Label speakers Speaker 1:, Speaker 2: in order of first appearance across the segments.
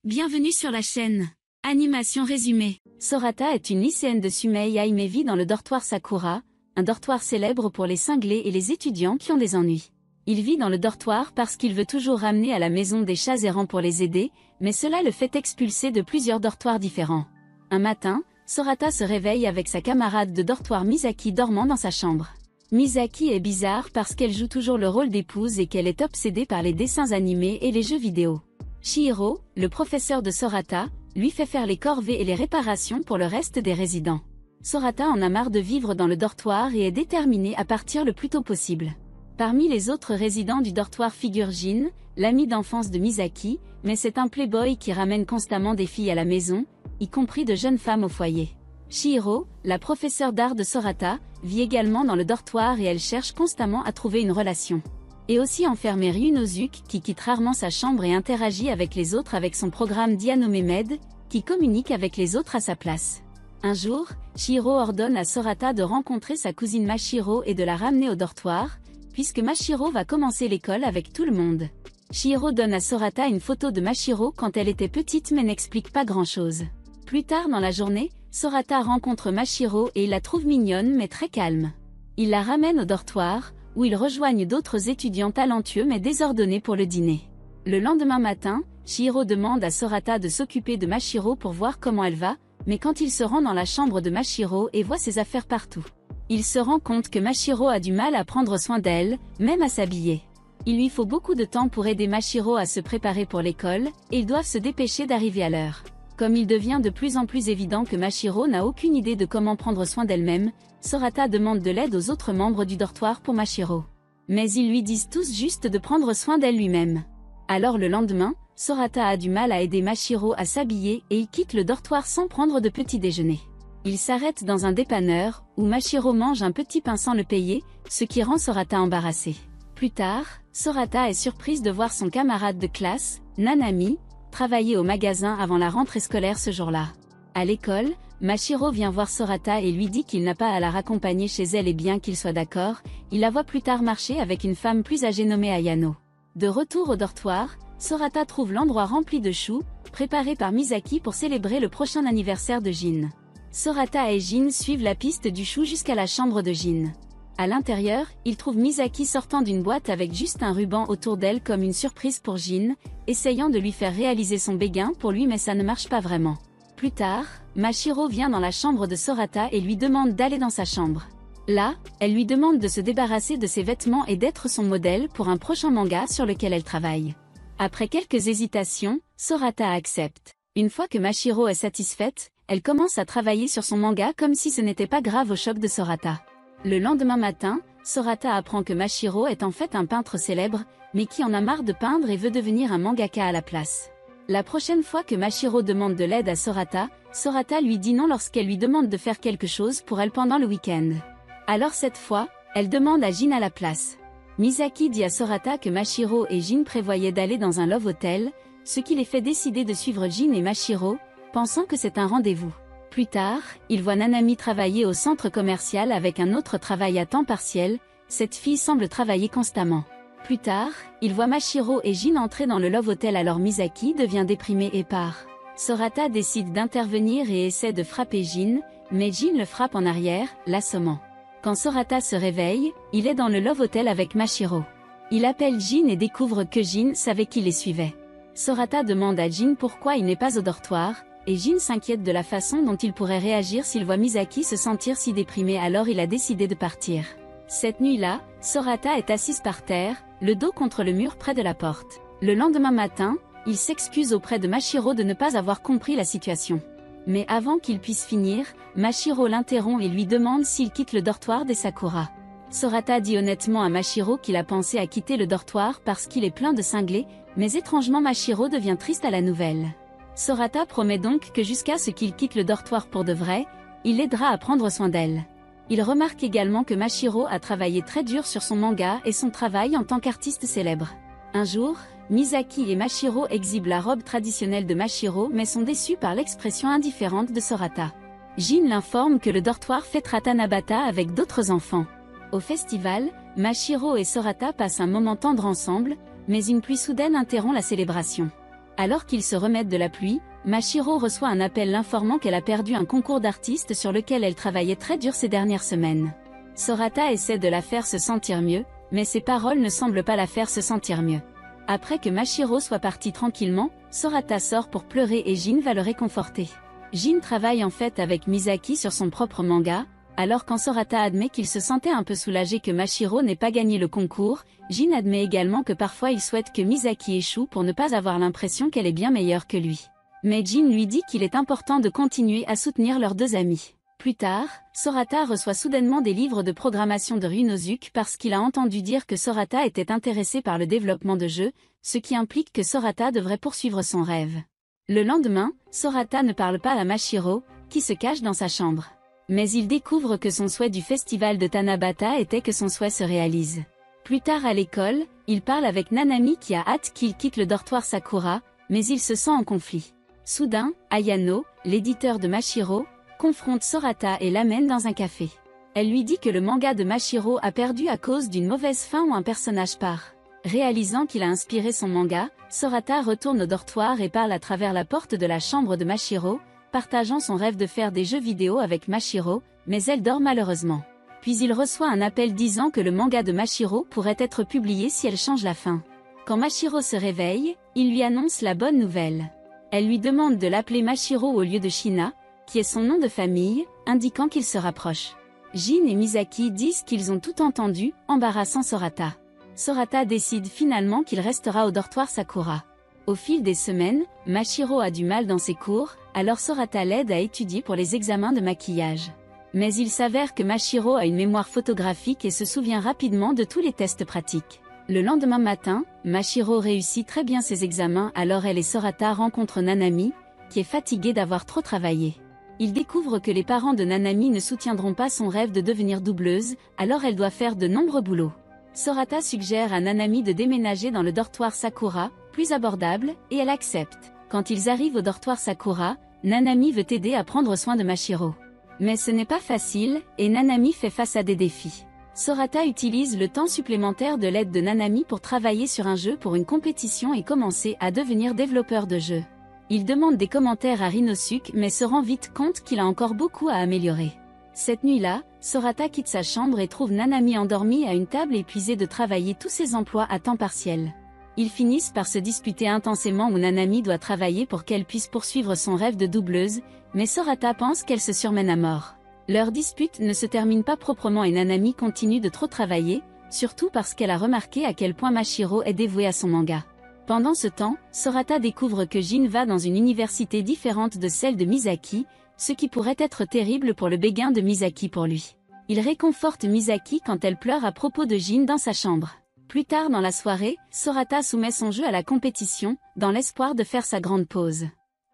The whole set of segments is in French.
Speaker 1: Bienvenue sur la chaîne. Animation résumée.
Speaker 2: Sorata est une lycéenne de Sumei Aime vit dans le dortoir Sakura, un dortoir célèbre pour les cinglés et les étudiants qui ont des ennuis. Il vit dans le dortoir parce qu'il veut toujours ramener à la maison des chats errants pour les aider, mais cela le fait expulser de plusieurs dortoirs différents. Un matin, Sorata se réveille avec sa camarade de dortoir Misaki dormant dans sa chambre. Misaki est bizarre parce qu'elle joue toujours le rôle d'épouse et qu'elle est obsédée par les dessins animés et les jeux vidéo. Chihiro, le professeur de Sorata, lui fait faire les corvées et les réparations pour le reste des résidents. Sorata en a marre de vivre dans le dortoir et est déterminée à partir le plus tôt possible. Parmi les autres résidents du dortoir figure Jin, l'ami d'enfance de Misaki, mais c'est un playboy qui ramène constamment des filles à la maison, y compris de jeunes femmes au foyer. Chihiro, la professeure d'art de Sorata, vit également dans le dortoir et elle cherche constamment à trouver une relation. Et aussi enfermée Ryunosuke qui quitte rarement sa chambre et interagit avec les autres avec son programme Dianome Med, qui communique avec les autres à sa place. Un jour, Chihiro ordonne à Sorata de rencontrer sa cousine Mashiro et de la ramener au dortoir, puisque Mashiro va commencer l'école avec tout le monde. Chihiro donne à Sorata une photo de Mashiro quand elle était petite mais n'explique pas grand-chose. Plus tard dans la journée, Sorata rencontre Mashiro et il la trouve mignonne mais très calme. Il la ramène au dortoir, où ils rejoignent d'autres étudiants talentueux mais désordonnés pour le dîner. Le lendemain matin, Chihiro demande à Sorata de s'occuper de Mashiro pour voir comment elle va, mais quand il se rend dans la chambre de Mashiro et voit ses affaires partout, il se rend compte que Mashiro a du mal à prendre soin d'elle, même à s'habiller. Il lui faut beaucoup de temps pour aider Mashiro à se préparer pour l'école, et ils doivent se dépêcher d'arriver à l'heure. Comme il devient de plus en plus évident que Mashiro n'a aucune idée de comment prendre soin d'elle-même, Sorata demande de l'aide aux autres membres du dortoir pour Mashiro. Mais ils lui disent tous juste de prendre soin d'elle lui-même. Alors le lendemain, Sorata a du mal à aider Mashiro à s'habiller et il quitte le dortoir sans prendre de petit déjeuner. Il s'arrête dans un dépanneur, où Mashiro mange un petit pain sans le payer, ce qui rend Sorata embarrassée. Plus tard, Sorata est surprise de voir son camarade de classe, Nanami, travailler au magasin avant la rentrée scolaire ce jour-là. À l'école, Mashiro vient voir Sorata et lui dit qu'il n'a pas à la raccompagner chez elle et bien qu'il soit d'accord, il la voit plus tard marcher avec une femme plus âgée nommée Ayano. De retour au dortoir, Sorata trouve l'endroit rempli de choux, préparé par Misaki pour célébrer le prochain anniversaire de Jin. Sorata et Jin suivent la piste du chou jusqu'à la chambre de Jin. À l'intérieur, ils trouvent Misaki sortant d'une boîte avec juste un ruban autour d'elle comme une surprise pour Jin, essayant de lui faire réaliser son béguin pour lui mais ça ne marche pas vraiment. Plus tard, Mashiro vient dans la chambre de Sorata et lui demande d'aller dans sa chambre. Là, elle lui demande de se débarrasser de ses vêtements et d'être son modèle pour un prochain manga sur lequel elle travaille. Après quelques hésitations, Sorata accepte. Une fois que Mashiro est satisfaite, elle commence à travailler sur son manga comme si ce n'était pas grave au choc de Sorata. Le lendemain matin, Sorata apprend que Mashiro est en fait un peintre célèbre, mais qui en a marre de peindre et veut devenir un mangaka à la place. La prochaine fois que Mashiro demande de l'aide à Sorata, Sorata lui dit non lorsqu'elle lui demande de faire quelque chose pour elle pendant le week-end. Alors cette fois, elle demande à Jin à la place. Misaki dit à Sorata que Mashiro et Jin prévoyaient d'aller dans un love hotel, ce qui les fait décider de suivre Jin et Mashiro, pensant que c'est un rendez-vous. Plus tard, il voit Nanami travailler au centre commercial avec un autre travail à temps partiel, cette fille semble travailler constamment. Plus tard, il voit Mashiro et Jin entrer dans le Love Hotel alors Misaki devient déprimée et part. Sorata décide d'intervenir et essaie de frapper Jin, mais Jin le frappe en arrière, l'assommant. Quand Sorata se réveille, il est dans le Love Hotel avec Mashiro. Il appelle Jin et découvre que Jin savait qui les suivait. Sorata demande à Jin pourquoi il n'est pas au dortoir, et Jin s'inquiète de la façon dont il pourrait réagir s'il voit Misaki se sentir si déprimé alors il a décidé de partir. Cette nuit-là, Sorata est assise par terre, le dos contre le mur près de la porte. Le lendemain matin, il s'excuse auprès de Mashiro de ne pas avoir compris la situation. Mais avant qu'il puisse finir, Mashiro l'interrompt et lui demande s'il quitte le dortoir des Sakura. Sorata dit honnêtement à Mashiro qu'il a pensé à quitter le dortoir parce qu'il est plein de cinglés, mais étrangement Mashiro devient triste à la nouvelle. Sorata promet donc que jusqu'à ce qu'il quitte le dortoir pour de vrai, il l'aidera à prendre soin d'elle. Il remarque également que Mashiro a travaillé très dur sur son manga et son travail en tant qu'artiste célèbre. Un jour, Misaki et Mashiro exhibent la robe traditionnelle de Mashiro mais sont déçus par l'expression indifférente de Sorata. Jin l'informe que le dortoir fêtera Tanabata avec d'autres enfants. Au festival, Mashiro et Sorata passent un moment tendre ensemble, mais une pluie soudaine interrompt la célébration. Alors qu'ils se remettent de la pluie, Mashiro reçoit un appel l'informant qu'elle a perdu un concours d'artistes sur lequel elle travaillait très dur ces dernières semaines. Sorata essaie de la faire se sentir mieux, mais ses paroles ne semblent pas la faire se sentir mieux. Après que Mashiro soit partie tranquillement, Sorata sort pour pleurer et Jin va le réconforter. Jin travaille en fait avec Misaki sur son propre manga, alors quand Sorata admet qu'il se sentait un peu soulagé que Mashiro n'ait pas gagné le concours, Jin admet également que parfois il souhaite que Misaki échoue pour ne pas avoir l'impression qu'elle est bien meilleure que lui. Mais Jin lui dit qu'il est important de continuer à soutenir leurs deux amis. Plus tard, Sorata reçoit soudainement des livres de programmation de Ryunosuke parce qu'il a entendu dire que Sorata était intéressée par le développement de jeux, ce qui implique que Sorata devrait poursuivre son rêve. Le lendemain, Sorata ne parle pas à Mashiro, qui se cache dans sa chambre. Mais il découvre que son souhait du festival de Tanabata était que son souhait se réalise. Plus tard à l'école, il parle avec Nanami qui a hâte qu'il quitte le dortoir Sakura, mais il se sent en conflit. Soudain, Ayano, l'éditeur de Mashiro, confronte Sorata et l'amène dans un café. Elle lui dit que le manga de Mashiro a perdu à cause d'une mauvaise fin où un personnage part. Réalisant qu'il a inspiré son manga, Sorata retourne au dortoir et parle à travers la porte de la chambre de Mashiro, partageant son rêve de faire des jeux vidéo avec Mashiro, mais elle dort malheureusement. Puis il reçoit un appel disant que le manga de Mashiro pourrait être publié si elle change la fin. Quand Mashiro se réveille, il lui annonce la bonne nouvelle. Elle lui demande de l'appeler Mashiro au lieu de Shina, qui est son nom de famille, indiquant qu'il se rapproche. Jin et Misaki disent qu'ils ont tout entendu, embarrassant Sorata. Sorata décide finalement qu'il restera au dortoir Sakura. Au fil des semaines, Mashiro a du mal dans ses cours, alors Sorata l'aide à étudier pour les examens de maquillage. Mais il s'avère que Mashiro a une mémoire photographique et se souvient rapidement de tous les tests pratiques. Le lendemain matin, Mashiro réussit très bien ses examens alors elle et Sorata rencontrent Nanami, qui est fatiguée d'avoir trop travaillé. Il découvre que les parents de Nanami ne soutiendront pas son rêve de devenir doubleuse, alors elle doit faire de nombreux boulots. Sorata suggère à Nanami de déménager dans le dortoir Sakura, plus abordable, et elle accepte. Quand ils arrivent au dortoir Sakura, Nanami veut aider à prendre soin de Mashiro. Mais ce n'est pas facile, et Nanami fait face à des défis. Sorata utilise le temps supplémentaire de l'aide de Nanami pour travailler sur un jeu pour une compétition et commencer à devenir développeur de jeux. Il demande des commentaires à Ryunosuke mais se rend vite compte qu'il a encore beaucoup à améliorer. Cette nuit-là, Sorata quitte sa chambre et trouve Nanami endormie à une table épuisée de travailler tous ses emplois à temps partiel. Ils finissent par se disputer intensément où Nanami doit travailler pour qu'elle puisse poursuivre son rêve de doubleuse, mais Sorata pense qu'elle se surmène à mort. Leur dispute ne se termine pas proprement et Nanami continue de trop travailler, surtout parce qu'elle a remarqué à quel point Mashiro est dévoué à son manga. Pendant ce temps, Sorata découvre que Jin va dans une université différente de celle de Misaki, ce qui pourrait être terrible pour le béguin de Misaki pour lui. Il réconforte Misaki quand elle pleure à propos de Jin dans sa chambre. Plus tard dans la soirée, Sorata soumet son jeu à la compétition, dans l'espoir de faire sa grande pause.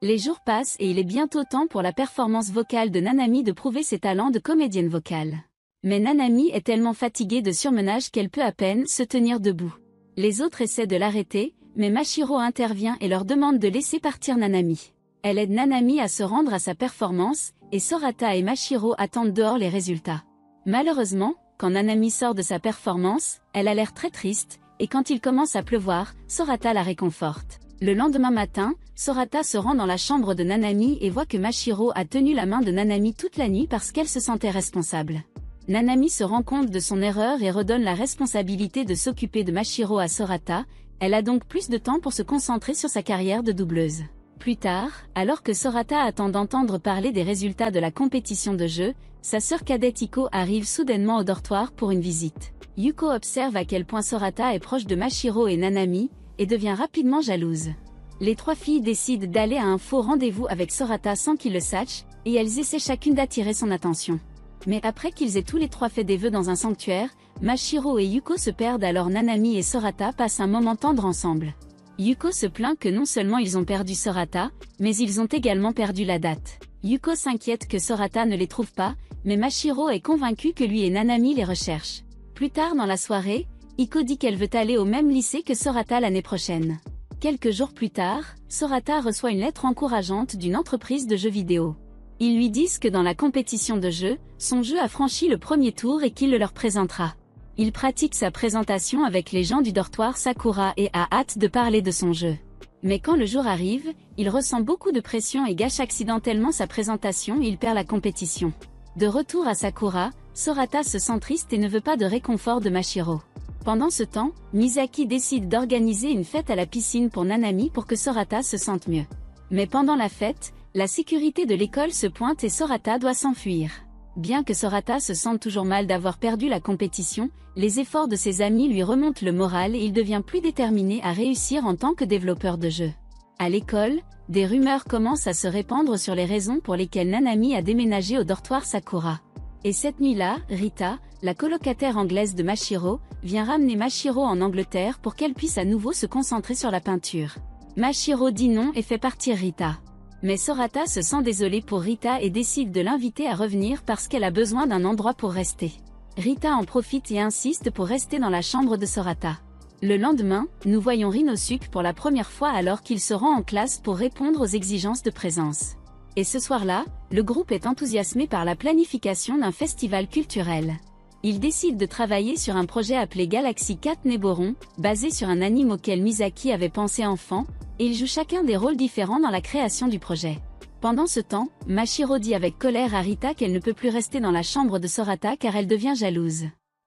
Speaker 2: Les jours passent et il est bientôt temps pour la performance vocale de Nanami de prouver ses talents de comédienne vocale. Mais Nanami est tellement fatiguée de surmenage qu'elle peut à peine se tenir debout. Les autres essaient de l'arrêter, mais Mashiro intervient et leur demande de laisser partir Nanami. Elle aide Nanami à se rendre à sa performance, et Sorata et Mashiro attendent dehors les résultats. Malheureusement, quand Nanami sort de sa performance, elle a l'air très triste, et quand il commence à pleuvoir, Sorata la réconforte. Le lendemain matin, Sorata se rend dans la chambre de Nanami et voit que Mashiro a tenu la main de Nanami toute la nuit parce qu'elle se sentait responsable. Nanami se rend compte de son erreur et redonne la responsabilité de s'occuper de Mashiro à Sorata, elle a donc plus de temps pour se concentrer sur sa carrière de doubleuse. Plus tard, alors que Sorata attend d'entendre parler des résultats de la compétition de jeu, sa sœur cadette Iko arrive soudainement au dortoir pour une visite. Yuko observe à quel point Sorata est proche de Mashiro et Nanami, et devient rapidement jalouse. Les trois filles décident d'aller à un faux rendez-vous avec Sorata sans qu'ils le sachent, et elles essaient chacune d'attirer son attention. Mais après qu'ils aient tous les trois fait des vœux dans un sanctuaire, Mashiro et Yuko se perdent alors Nanami et Sorata passent un moment tendre ensemble. Yuko se plaint que non seulement ils ont perdu Sorata, mais ils ont également perdu la date. Yuko s'inquiète que Sorata ne les trouve pas, mais Mashiro est convaincu que lui et Nanami les recherchent. Plus tard dans la soirée, Iko dit qu'elle veut aller au même lycée que Sorata l'année prochaine. Quelques jours plus tard, Sorata reçoit une lettre encourageante d'une entreprise de jeux vidéo. Ils lui disent que dans la compétition de jeu, son jeu a franchi le premier tour et qu'il le leur présentera. Il pratique sa présentation avec les gens du dortoir Sakura et a hâte de parler de son jeu. Mais quand le jour arrive, il ressent beaucoup de pression et gâche accidentellement sa présentation et il perd la compétition. De retour à Sakura, Sorata se sent triste et ne veut pas de réconfort de Mashiro. Pendant ce temps, Misaki décide d'organiser une fête à la piscine pour Nanami pour que Sorata se sente mieux. Mais pendant la fête, la sécurité de l'école se pointe et Sorata doit s'enfuir. Bien que Sorata se sente toujours mal d'avoir perdu la compétition, les efforts de ses amis lui remontent le moral et il devient plus déterminé à réussir en tant que développeur de jeux. À l'école, des rumeurs commencent à se répandre sur les raisons pour lesquelles Nanami a déménagé au dortoir Sakura. Et cette nuit-là, Rita, la colocataire anglaise de Mashiro, vient ramener Mashiro en Angleterre pour qu'elle puisse à nouveau se concentrer sur la peinture. Mashiro dit non et fait partir Rita. Mais Sorata se sent désolée pour Rita et décide de l'inviter à revenir parce qu'elle a besoin d'un endroit pour rester. Rita en profite et insiste pour rester dans la chambre de Sorata. Le lendemain, nous voyons Rinosuke pour la première fois alors qu'il se rend en classe pour répondre aux exigences de présence. Et ce soir-là, le groupe est enthousiasmé par la planification d'un festival culturel. Ils décident de travailler sur un projet appelé Galaxy 4 Neboron, basé sur un anime auquel Misaki avait pensé enfant, et ils jouent chacun des rôles différents dans la création du projet. Pendant ce temps, Mashiro dit avec colère à Rita qu'elle ne peut plus rester dans la chambre de Sorata car elle devient jalouse.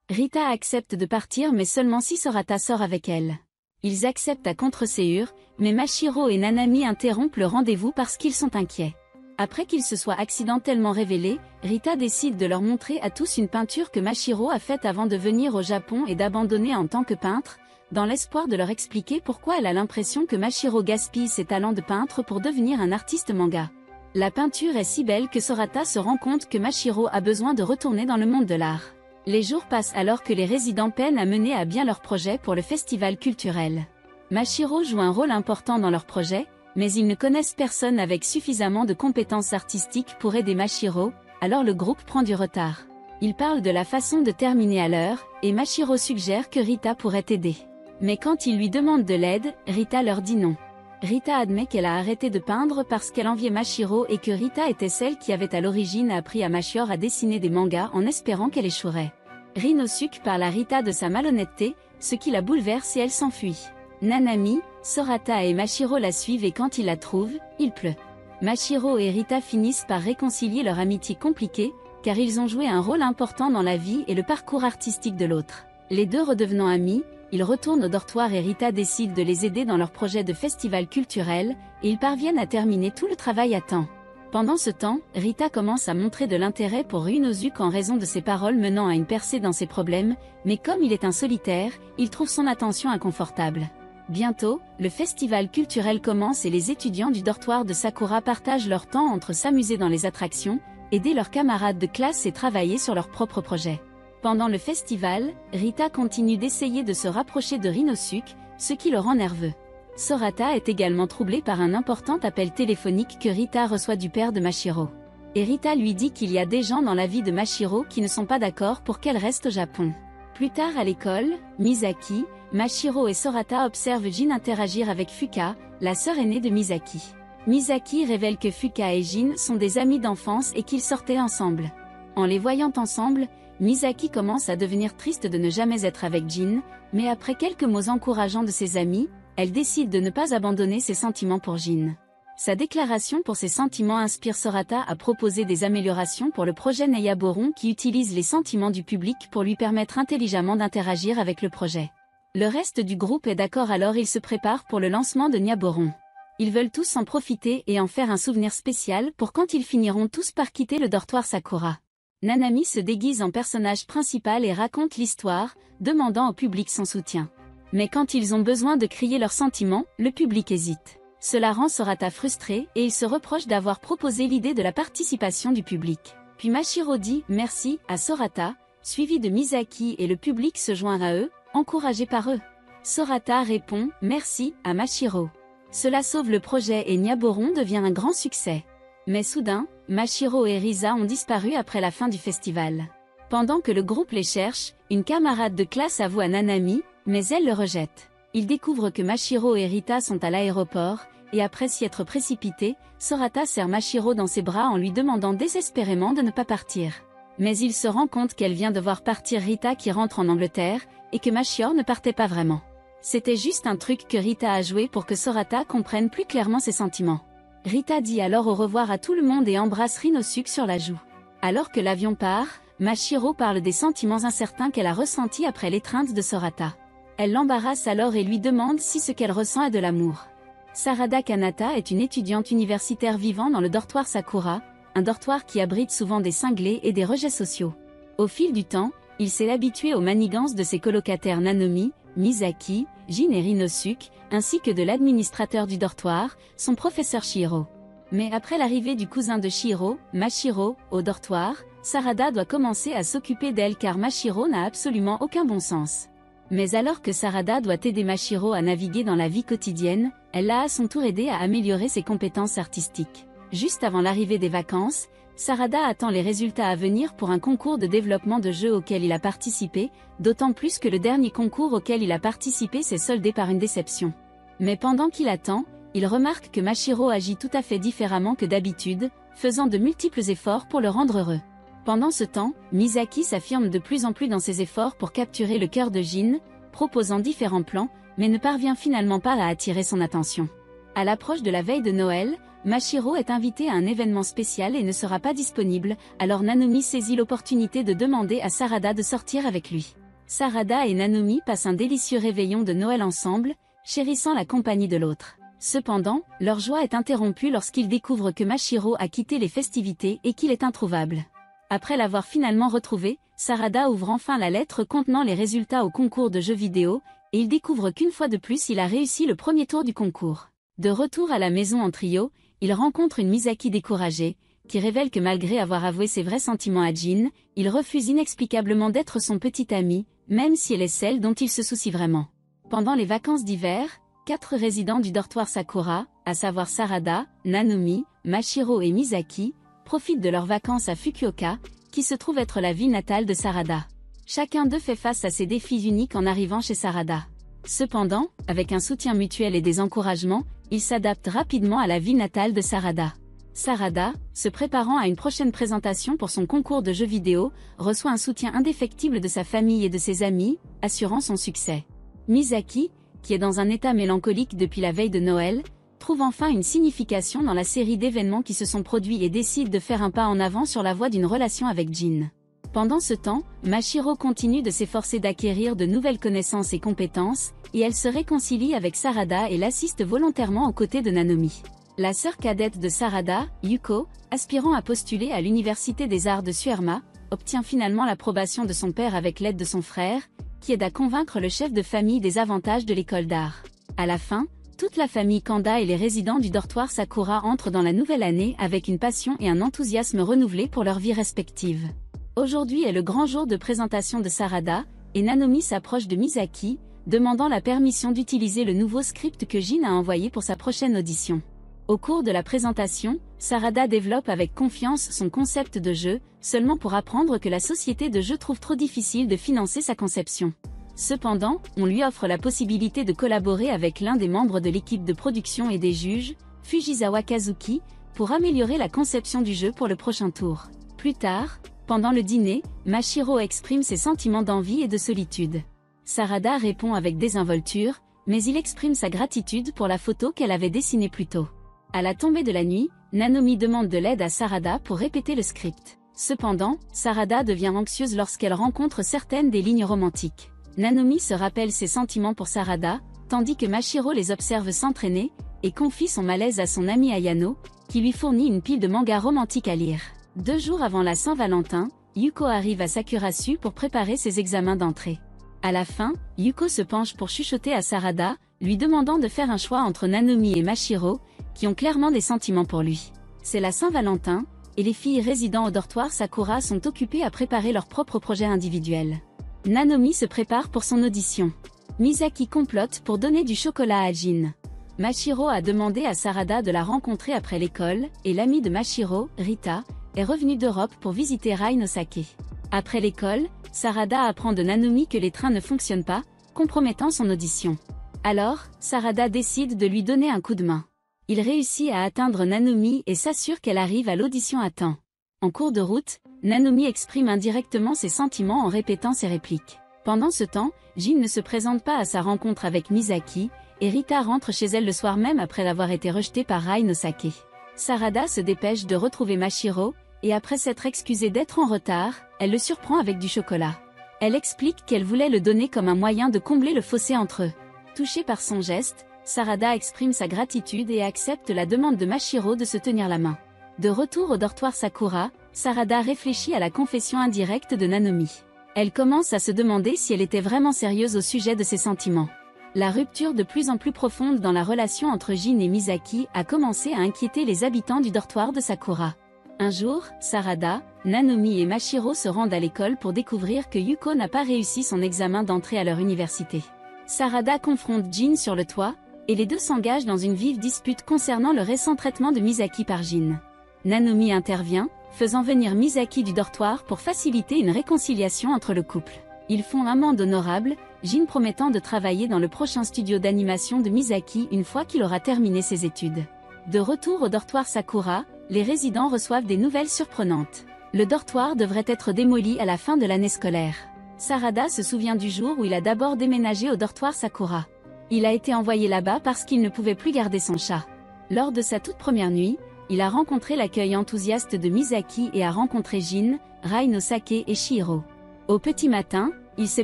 Speaker 2: Rita accepte de partir mais seulement si Sorata sort avec elle. Ils acceptent à contre-séure, mais Mashiro et Nanami interrompent le rendez-vous parce qu'ils sont inquiets. Après qu'il se soit accidentellement révélé, Rita décide de leur montrer à tous une peinture que Mashiro a faite avant de venir au Japon et d'abandonner en tant que peintre, dans l'espoir de leur expliquer pourquoi elle a l'impression que Mashiro gaspille ses talents de peintre pour devenir un artiste manga. La peinture est si belle que Sorata se rend compte que Mashiro a besoin de retourner dans le monde de l'art. Les jours passent alors que les résidents peinent à mener à bien leur projet pour le festival culturel. Mashiro joue un rôle important dans leur projet, mais ils ne connaissent personne avec suffisamment de compétences artistiques pour aider Mashiro, alors le groupe prend du retard. Ils parlent de la façon de terminer à l'heure, et Mashiro suggère que Rita pourrait aider. Mais quand ils lui demandent de l'aide, Rita leur dit non. Rita admet qu'elle a arrêté de peindre parce qu'elle enviait Mashiro et que Rita était celle qui avait à l'origine appris à Mashiro à dessiner des mangas en espérant qu'elle échouerait. Rinosuke parle à Rita de sa malhonnêteté, ce qui la bouleverse et elle s'enfuit. Nanami, Sorata et Mashiro la suivent et quand ils la trouvent, il pleut. Mashiro et Rita finissent par réconcilier leur amitié compliquée, car ils ont joué un rôle important dans la vie et le parcours artistique de l'autre. Les deux redevenant amis, ils retournent au dortoir et Rita décide de les aider dans leur projet de festival culturel, et ils parviennent à terminer tout le travail à temps. Pendant ce temps, Rita commence à montrer de l'intérêt pour Rinosuke en raison de ses paroles menant à une percée dans ses problèmes, mais comme il est un solitaire, il trouve son attention inconfortable. Bientôt, le festival culturel commence et les étudiants du dortoir de Sakura partagent leur temps entre s'amuser dans les attractions, aider leurs camarades de classe et travailler sur leurs propres projets. Pendant le festival, Rita continue d'essayer de se rapprocher de Rinosuke, ce qui le rend nerveux. Sorata est également troublée par un important appel téléphonique que Rita reçoit du père de Mashiro. Et Rita lui dit qu'il y a des gens dans la vie de Mashiro qui ne sont pas d'accord pour qu'elle reste au Japon. Plus tard à l'école, Misaki, Mashiro et Sorata observent Jin interagir avec Fuka, la sœur aînée de Misaki. Misaki révèle que Fuka et Jin sont des amis d'enfance et qu'ils sortaient ensemble. En les voyant ensemble, Misaki commence à devenir triste de ne jamais être avec Jin, mais après quelques mots encourageants de ses amis, elle décide de ne pas abandonner ses sentiments pour Jin. Sa déclaration pour ses sentiments inspire Sorata à proposer des améliorations pour le projet Neiaboron qui utilise les sentiments du public pour lui permettre intelligemment d'interagir avec le projet. Le reste du groupe est d'accord alors ils se préparent pour le lancement de Neiaboron. Ils veulent tous en profiter et en faire un souvenir spécial pour quand ils finiront tous par quitter le dortoir Sakura. Nanami se déguise en personnage principal et raconte l'histoire, demandant au public son soutien. Mais quand ils ont besoin de crier leurs sentiments, le public hésite. Cela rend Sorata frustrée et il se reproche d'avoir proposé l'idée de la participation du public. Puis Mashiro dit « merci » à Sorata, suivi de Misaki et le public se joint à eux, encouragé par eux. Sorata répond « merci » à Mashiro. Cela sauve le projet et Neiaboron devient un grand succès. Mais soudain, Mashiro et Risa ont disparu après la fin du festival. Pendant que le groupe les cherche, une camarade de classe avoue à Nanami, mais elle le rejette. Il découvre que Mashiro et Rita sont à l'aéroport, et après s'y être précipité, Sorata serre Mashiro dans ses bras en lui demandant désespérément de ne pas partir. Mais il se rend compte qu'elle vient de voir partir Rita qui rentre en Angleterre, et que Mashiro ne partait pas vraiment. C'était juste un truc que Rita a joué pour que Sorata comprenne plus clairement ses sentiments. Rita dit alors au revoir à tout le monde et embrasse Rinosuke sur la joue. Alors que l'avion part, Mashiro parle des sentiments incertains qu'elle a ressentis après l'étreinte de Sorata. Elle l'embarrasse alors et lui demande si ce qu'elle ressent est de l'amour. Sarada Kanata est une étudiante universitaire vivant dans le dortoir Sakura, un dortoir qui abrite souvent des cinglés et des rejets sociaux. Au fil du temps, il s'est habitué aux manigances de ses colocataires Nanomi, Misaki, Jin et Rinosuke, ainsi que de l'administrateur du dortoir, son professeur Shihiro. Mais après l'arrivée du cousin de Shihiro, Mashiro, au dortoir, Sarada doit commencer à s'occuper d'elle car Mashiro n'a absolument aucun bon sens. Mais alors que Sarada doit aider Mashiro à naviguer dans la vie quotidienne, elle l'a à son tour aidé à améliorer ses compétences artistiques. Juste avant l'arrivée des vacances, Sarada attend les résultats à venir pour un concours de développement de jeux auquel il a participé, d'autant plus que le dernier concours auquel il a participé s'est soldé par une déception. Mais pendant qu'il attend, il remarque que Mashiro agit tout à fait différemment que d'habitude, faisant de multiples efforts pour le rendre heureux. Pendant ce temps, Misaki s'affirme de plus en plus dans ses efforts pour capturer le cœur de Jin, proposant différents plans, mais ne parvient finalement pas à attirer son attention. À l'approche de la veille de Noël, Mashiro est invité à un événement spécial et ne sera pas disponible, alors Nanomi saisit l'opportunité de demander à Sarada de sortir avec lui. Sarada et Nanomi passent un délicieux réveillon de Noël ensemble, chérissant la compagnie de l'autre. Cependant, leur joie est interrompue lorsqu'ils découvrent que Mashiro a quitté les festivités et qu'il est introuvable. Après l'avoir finalement retrouvé, Sarada ouvre enfin la lettre contenant les résultats au concours de jeux vidéo, et il découvre qu'une fois de plus il a réussi le premier tour du concours. De retour à la maison en trio, il rencontre une Misaki découragée, qui révèle que malgré avoir avoué ses vrais sentiments à Jin, il refuse inexplicablement d'être son petit ami, même si elle est celle dont il se soucie vraiment. Pendant les vacances d'hiver, 4 résidents du dortoir Sakura, à savoir Sarada, Nanomi, Mashiro et Misaki, profitent de leurs vacances à Fukuoka, qui se trouve être la ville natale de Sarada. Chacun d'eux fait face à ses défis uniques en arrivant chez Sarada. Cependant, avec un soutien mutuel et des encouragements, ils s'adaptent rapidement à la ville natale de Sarada. Sarada, se préparant à une prochaine présentation pour son concours de jeux vidéo, reçoit un soutien indéfectible de sa famille et de ses amis, assurant son succès. Misaki, qui est dans un état mélancolique depuis la veille de Noël, trouve enfin une signification dans la série d'événements qui se sont produits et décide de faire un pas en avant sur la voie d'une relation avec Jin. Pendant ce temps, Mashiro continue de s'efforcer d'acquérir de nouvelles connaissances et compétences, et elle se réconcilie avec Sarada et l'assiste volontairement aux côtés de Nanomi. La sœur cadette de Sarada, Yuko, aspirant à postuler à l'université des arts de Suerma, obtient finalement l'approbation de son père avec l'aide de son frère, qui aide à convaincre le chef de famille des avantages de l'école d'art. À la fin, toute la famille Kanda et les résidents du dortoir Sakura entrent dans la nouvelle année avec une passion et un enthousiasme renouvelés pour leurs vies respectives. Aujourd'hui est le grand jour de présentation de Sarada, et Nanomi s'approche de Misaki, demandant la permission d'utiliser le nouveau script que Jin a envoyé pour sa prochaine audition. Au cours de la présentation, Sarada développe avec confiance son concept de jeu, seulement pour apprendre que la société de jeu trouve trop difficile de financer sa conception. Cependant, on lui offre la possibilité de collaborer avec l'un des membres de l'équipe de production et des juges, Fujisawa Kazuki, pour améliorer la conception du jeu pour le prochain tour. Plus tard, pendant le dîner, Mashiro exprime ses sentiments d'envie et de solitude. Sarada répond avec désinvolture, mais il exprime sa gratitude pour la photo qu'elle avait dessinée plus tôt. À la tombée de la nuit, Nanomi demande de l'aide à Sarada pour répéter le script. Cependant, Sarada devient anxieuse lorsqu'elle rencontre certaines des lignes romantiques. Nanomi se rappelle ses sentiments pour Sarada, tandis que Mashiro les observe s'entraîner, et confie son malaise à son ami Ayano, qui lui fournit une pile de mangas romantiques à lire. 2 jours avant la Saint-Valentin, Yuko arrive à Sakurasu pour préparer ses examens d'entrée. À la fin, Yuko se penche pour chuchoter à Sarada, lui demandant de faire un choix entre Nanomi et Mashiro, qui ont clairement des sentiments pour lui. C'est la Saint-Valentin, et les filles résidant au dortoir Sakura sont occupées à préparer leur propre projet individuel. Nanomi se prépare pour son audition. Misaki complote pour donner du chocolat à Jin. Mashiro a demandé à Sarada de la rencontrer après l'école, et l'amie de Mashiro, Rita, est revenue d'Europe pour visiter Rai no Sake. Après l'école, Sarada apprend de Nanomi que les trains ne fonctionnent pas, compromettant son audition. Alors, Sarada décide de lui donner un coup de main. Il réussit à atteindre Nanomi et s'assure qu'elle arrive à l'audition à temps. En cours de route, Nanomi exprime indirectement ses sentiments en répétant ses répliques. Pendant ce temps, Jin ne se présente pas à sa rencontre avec Misaki, et Rita rentre chez elle le soir même après avoir été rejetée par Rai no Sake. Sarada se dépêche de retrouver Mashiro, et après s'être excusée d'être en retard, elle le surprend avec du chocolat. Elle explique qu'elle voulait le donner comme un moyen de combler le fossé entre eux. Touchée par son geste, Sarada exprime sa gratitude et accepte la demande de Mashiro de se tenir la main. De retour au dortoir Sakura, Sarada réfléchit à la confession indirecte de Nanomi. Elle commence à se demander si elle était vraiment sérieuse au sujet de ses sentiments. La rupture de plus en plus profonde dans la relation entre Jin et Misaki a commencé à inquiéter les habitants du dortoir de Sakura. Un jour, Sarada, Nanomi et Mashiro se rendent à l'école pour découvrir que Yuko n'a pas réussi son examen d'entrée à leur université. Sarada confronte Jin sur le toit, et les deux s'engagent dans une vive dispute concernant le récent traitement de Misaki par Jin. Nanomi intervient, faisant venir Misaki du dortoir pour faciliter une réconciliation entre le couple. Ils font amende honorable, Jin promettant de travailler dans le prochain studio d'animation de Misaki une fois qu'il aura terminé ses études. De retour au dortoir Sakura, les résidents reçoivent des nouvelles surprenantes. Le dortoir devrait être démoli à la fin de l'année scolaire. Sarada se souvient du jour où il a d'abord déménagé au dortoir Sakura. Il a été envoyé là-bas parce qu'il ne pouvait plus garder son chat. Lors de sa toute première nuit, il a rencontré l'accueil enthousiaste de Misaki et a rencontré Jin, Rai no Sake et Chihiro. Au petit matin, il s'est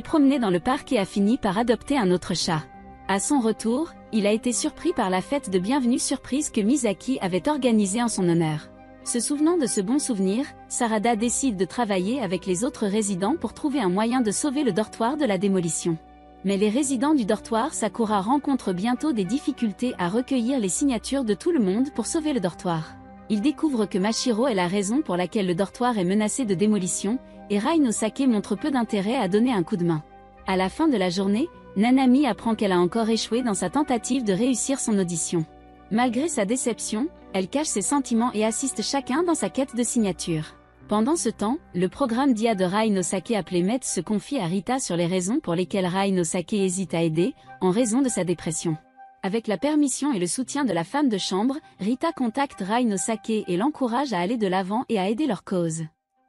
Speaker 2: promené dans le parc et a fini par adopter un autre chat. À son retour, il a été surpris par la fête de bienvenue surprise que Misaki avait organisée en son honneur. Se souvenant de ce bon souvenir, Sarada décide de travailler avec les autres résidents pour trouver un moyen de sauver le dortoir de la démolition. Mais les résidents du dortoir Sakura rencontrent bientôt des difficultés à recueillir les signatures de tout le monde pour sauver le dortoir. Ils découvrent que Mashiro est la raison pour laquelle le dortoir est menacé de démolition, et Rai no Sake montre peu d'intérêt à donner un coup de main. À la fin de la journée, Nanami apprend qu'elle a encore échoué dans sa tentative de réussir son audition. Malgré sa déception, elle cache ses sentiments et assiste chacun dans sa quête de signature. Pendant ce temps, le programme d'IA de Rai no Sake appelé MET se confie à Rita sur les raisons pour lesquelles Rai no Sake hésite à aider, en raison de sa dépression. Avec la permission et le soutien de la femme de chambre, Rita contacte Rai no Sake et l'encourage à aller de l'avant et à aider leur cause.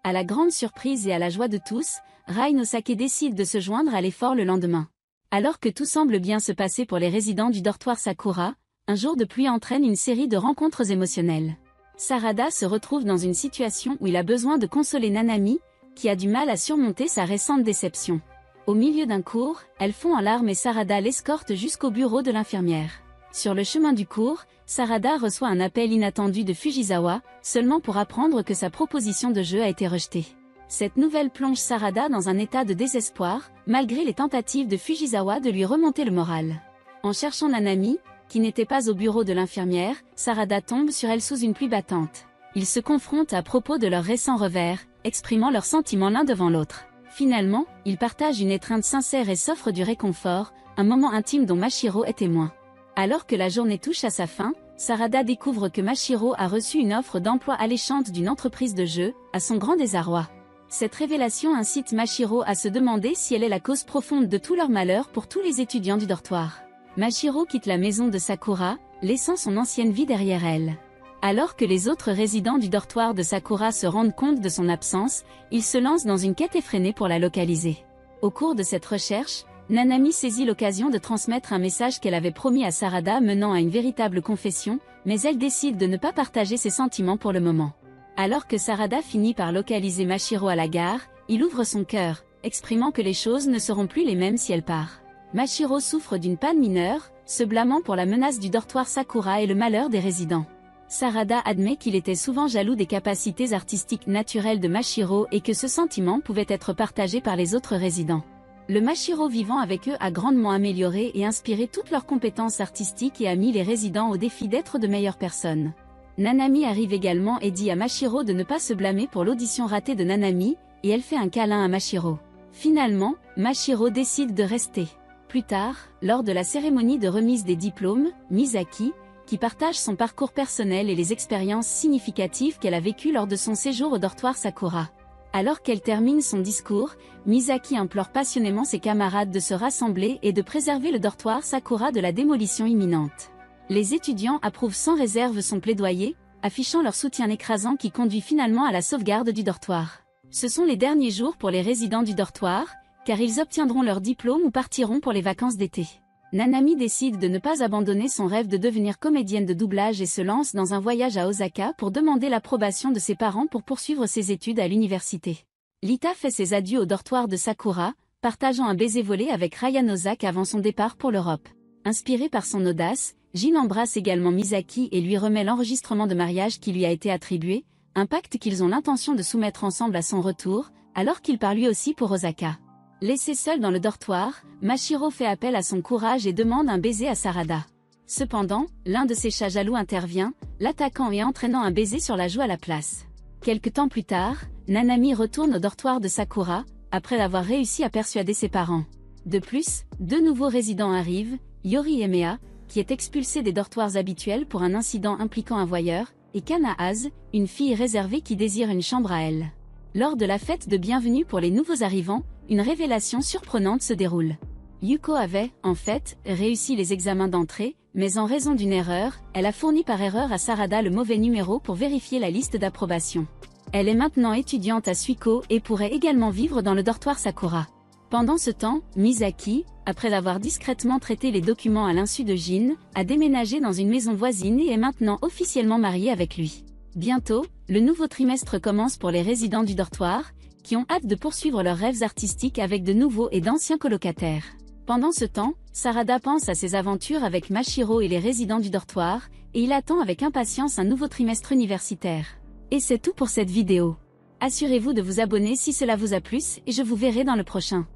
Speaker 2: À la grande surprise et à la joie de tous, Rai no Sake décide de se joindre à l'effort le lendemain. Alors que tout semble bien se passer pour les résidents du dortoir Sakura, un jour de pluie entraîne une série de rencontres émotionnelles. Sarada se retrouve dans une situation où il a besoin de consoler Nanami, qui a du mal à surmonter sa récente déception. Au milieu d'un cours, elle fond en larmes et Sarada l'escorte jusqu'au bureau de l'infirmière. Sur le chemin du cours, Sarada reçoit un appel inattendu de Fujisawa, seulement pour apprendre que sa proposition de jeu a été rejetée. Cette nouvelle plonge Sarada dans un état de désespoir, malgré les tentatives de Fujisawa de lui remonter le moral. En cherchant Nanami, qui n'était pas au bureau de l'infirmière, Sarada tombe sur elle sous une pluie battante. Ils se confrontent à propos de leur récent revers, exprimant leurs sentiments l'un devant l'autre. Finalement, ils partagent une étreinte sincère et s'offrent du réconfort, un moment intime dont Mashiro est témoin. Alors que la journée touche à sa fin, Sarada découvre que Mashiro a reçu une offre d'emploi alléchante d'une entreprise de jeux, à son grand désarroi. Cette révélation incite Mashiro à se demander si elle est la cause profonde de tout leur malheur pour tous les étudiants du dortoir. Mashiro quitte la maison de Sakura, laissant son ancienne vie derrière elle. Alors que les autres résidents du dortoir de Sakura se rendent compte de son absence, ils se lancent dans une quête effrénée pour la localiser. Au cours de cette recherche, Nanami saisit l'occasion de transmettre un message qu'elle avait promis à Sarada menant à une véritable confession, mais elle décide de ne pas partager ses sentiments pour le moment. Alors que Sarada finit par localiser Mashiro à la gare, il ouvre son cœur, exprimant que les choses ne seront plus les mêmes si elle part. Mashiro souffre d'une panne mineure, se blâmant pour la menace du dortoir Sakura et le malheur des résidents. Sarada admet qu'il était souvent jaloux des capacités artistiques naturelles de Mashiro et que ce sentiment pouvait être partagé par les autres résidents. Le Mashiro vivant avec eux a grandement amélioré et inspiré toutes leurs compétences artistiques et a mis les résidents au défi d'être de meilleures personnes. Nanami arrive également et dit à Mashiro de ne pas se blâmer pour l'audition ratée de Nanami, et elle fait un câlin à Mashiro. Finalement, Mashiro décide de rester. Plus tard, lors de la cérémonie de remise des diplômes, Misaki, qui partage son parcours personnel et les expériences significatives qu'elle a vécues lors de son séjour au dortoir Sakura. Alors qu'elle termine son discours, Misaki implore passionnément ses camarades de se rassembler et de préserver le dortoir Sakura de la démolition imminente. Les étudiants approuvent sans réserve son plaidoyer, affichant leur soutien écrasant qui conduit finalement à la sauvegarde du dortoir. Ce sont les derniers jours pour les résidents du dortoir, car ils obtiendront leur diplôme ou partiront pour les vacances d'été. Nanami décide de ne pas abandonner son rêve de devenir comédienne de doublage et se lance dans un voyage à Osaka pour demander l'approbation de ses parents pour poursuivre ses études à l'université. Lita fait ses adieux au dortoir de Sakura, partageant un baiser volé avec Ryan Ozaki avant son départ pour l'Europe. Inspiré par son audace, Jin embrasse également Misaki et lui remet l'enregistrement de mariage qui lui a été attribué, un pacte qu'ils ont l'intention de soumettre ensemble à son retour, alors qu'il part lui aussi pour Osaka. Laissé seul dans le dortoir, Mashiro fait appel à son courage et demande un baiser à Sarada. Cependant, l'un de ses chats jaloux intervient, l'attaquant et entraînant un baiser sur la joue à la place. Quelque temps plus tard, Nanami retourne au dortoir de Sakura, après avoir réussi à persuader ses parents. De plus, 2 nouveaux résidents arrivent, Yori et Mea, qui est expulsée des dortoirs habituels pour un incident impliquant un voyeur, et Kana-Az, une fille réservée qui désire une chambre à elle. Lors de la fête de bienvenue pour les nouveaux arrivants, une révélation surprenante se déroule. Yuko avait, en fait, réussi les examens d'entrée, mais en raison d'une erreur, elle a fourni par erreur à Sarada le mauvais numéro pour vérifier la liste d'approbation. Elle est maintenant étudiante à Suiko et pourrait également vivre dans le dortoir Sakura. Pendant ce temps, Misaki, après avoir discrètement traité les documents à l'insu de Jin, a déménagé dans une maison voisine et est maintenant officiellement mariée avec lui. Bientôt, le nouveau trimestre commence pour les résidents du dortoir, qui ont hâte de poursuivre leurs rêves artistiques avec de nouveaux et d'anciens colocataires. Pendant ce temps, Sarada pense à ses aventures avec Mashiro et les résidents du dortoir, et il attend avec impatience un nouveau trimestre universitaire. Et c'est tout pour cette vidéo. Assurez-vous de vous abonner si cela vous a plu, et je vous verrai dans le prochain.